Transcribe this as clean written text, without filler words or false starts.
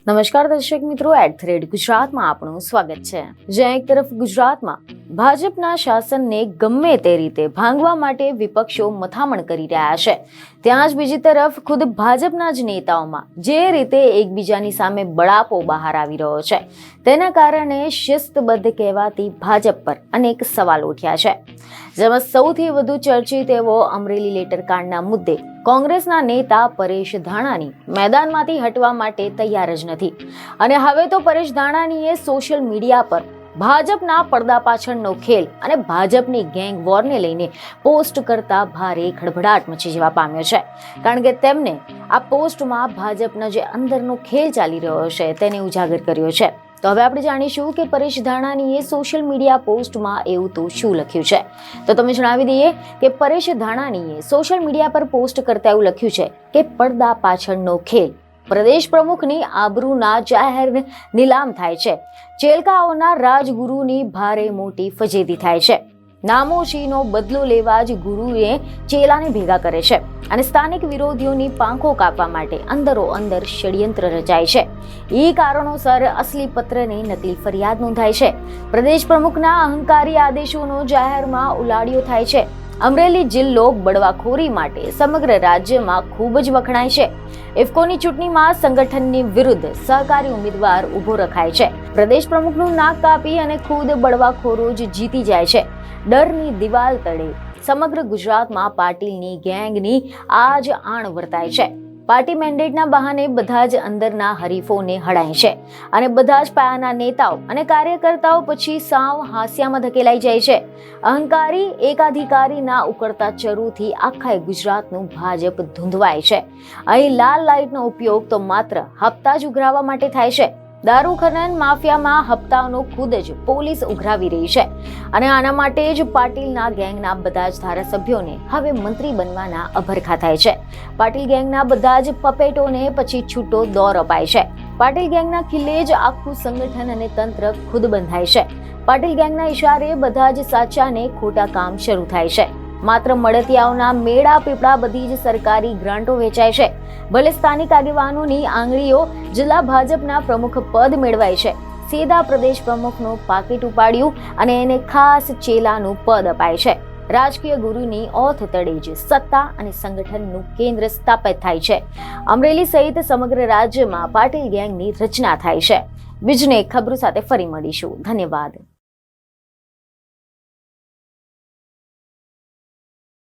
નમસ્કાર દર્શક મિત્રો, @ગુજરાતમાં આપનું સ્વાગત છે. જ્યાં એક તરફ ગુજરાતમાં ભાજપના શાસનને ગમે તે રીતે ભાંગવા માટે વિપક્ષો મથામણ કરી રહ્યા છે, ત્યાં જ બીજી તરફ ખુદ ભાજપના જ નેતાઓમાં જે રીતે એકબીજાની સામે બળાપો બહાર આવી રહ્યો છે, તેના કારણે શિસ્તબદ્ધ કહેવાતી ભાજપ પર અનેક સવાલ ઉઠ્યા છે. જેમાં સૌથી વધુ ચર્ચિત એવો અમરેલી લેટરકાંડના મુદ્દે કોંગ્રેસના નેતા પરેશ ધાનાણી મેદાનમાંથી હટવા માટે તૈયાર જ નથી અને હવે તો પરેશ ધાનાણીએ સોશિયલ મીડિયા પર ભાજપના પડદા પાછળનો ખેલ અને ભાજપની ગેંગ વોરને લઈને પોસ્ટ કરતા ભારે ખળભળાટ મચી જવા પામ્યો છે. કારણ કે તેમને આ પોસ્ટમાં ભાજપનો જે અંદરનો ખેલ ચાલી રહ્યો છે તેને ઉજાગર કર્યો છે. તો હવે આપણે જાણીશું કે પરેશ ધાનાણીએ સોશિયલ મીડિયા પોસ્ટમાં એવું તો શું લખ્યું છે. તો તમે જણાવી દઈએ કે પરેશ ધાનાણીએ સોશિયલ મીડિયા પર પોસ્ટ કરતા એવું લખ્યું છે કે પડદા પાછળનો ખેલ, પ્રદેશ પ્રમુખની આબરૂના જાહેર નીલામ થાય છે, ચેલકાઓના રાજગુરુની ભારે મોટી ફજેતી થાય છે, નામોશીનો બદલો લેવા જ ગુરુએ ચેલાને ભેગા કરે છે અને સ્થાનિક વિરોધીઓની પાંખો કાપવા માટે અંદરો અંદર ષડયંત્ર રચાય છે. એ કારણોસર અસલી પત્રની નકલી ફરિયાદ નોંધાય છે. પ્રદેશ પ્રમુખના અહંકારી આદેશોનો જાહેરમાં ઉલાડિયો થાય છે. અમરેલી જિલ્લો બળવાખોરી માટે સમગ્ર રાજ્યમાં ખૂબ જ વખણાય છે. ઇફકોની ચૂંટણીમાં સંગઠનની વિરુદ્ધ સહકારી ઉમેદવાર ઉભો રખાય છે. પ્રદેશ પ્રમુખનું નાક કાપી અને ખુદ બળવાખોરો જ જીતી જાય છે. ડરની દિવાલ તળે સમગ્ર ગુજરાતમાં પાટીલની ગેંગની આ જ આણ વર્તાય છે. પાર્ટી મેન્ડેટના બહાને બધા જ અંદરના હરીફોને હડાય છે અને બધા જ પાયાના નેતાઓ અને કાર્યકર્તાઓ પછી સાવ હાસ્યામાં ધકેલાઈ જાય છે. અહંકારી એકાધિકારીના ઉકળતા ચરૂથી આખા ગુજરાતનું ભાજપ ધૂંધવાય છે. અહીં લાલ લાઇટનો ઉપયોગ તો માત્ર હપ્તા જ ઉઘરાવવા માટે થાય છે. દારૂ ખનન માફિયામાં હપ્તાઓનો ખુદ જ પોલીસ ઉઘરાવી રહી છે અને આના માટે જ પાટીલના ગેંગના બધા જ ધારાસભ્યોને હવે મંત્રી બનવાના અભરખા થાય છે. પાટીલ ગેંગના બધા જ પપેટોને પછી છૂટો દોર અપાય છે. પાટીલ ગેંગના ખિલ્લે જ આખું સંગઠન અને તંત્ર ખુદ બંધાય છે. પાટીલ ગેંગના ઇશારે બધા જ સાચા ને ખોટા કામ શરૂ થાય છે. માત્ર મળતિયાઓના મેળા પીપળા બધી જ સરકારી ગ્રાન્ટો વેચાય છે. ભલે સ્થાનિક આગેવાનોની આંગળીઓ જિલ્લા ભાજપના પ્રમુખ પદ મેળવાય છે. સીધા પ્રદેશ પ્રમુખનું પાકીટ ઉપાડ્યું અને એને ખાસ ચેલાનું પદ અપાય છે. રાજકીય ગુરુની ઓથ તળે જ સત્તા અને સંગઠનનું કેન્દ્ર સ્થાપિત થાય છે. અમરેલી સહિત સમગ્ર રાજ્યમાં પાટીલ ગેંગની રચના થાય છે. બીજને ખબરો સાથે ફરી મળીશું. ધન્યવાદ.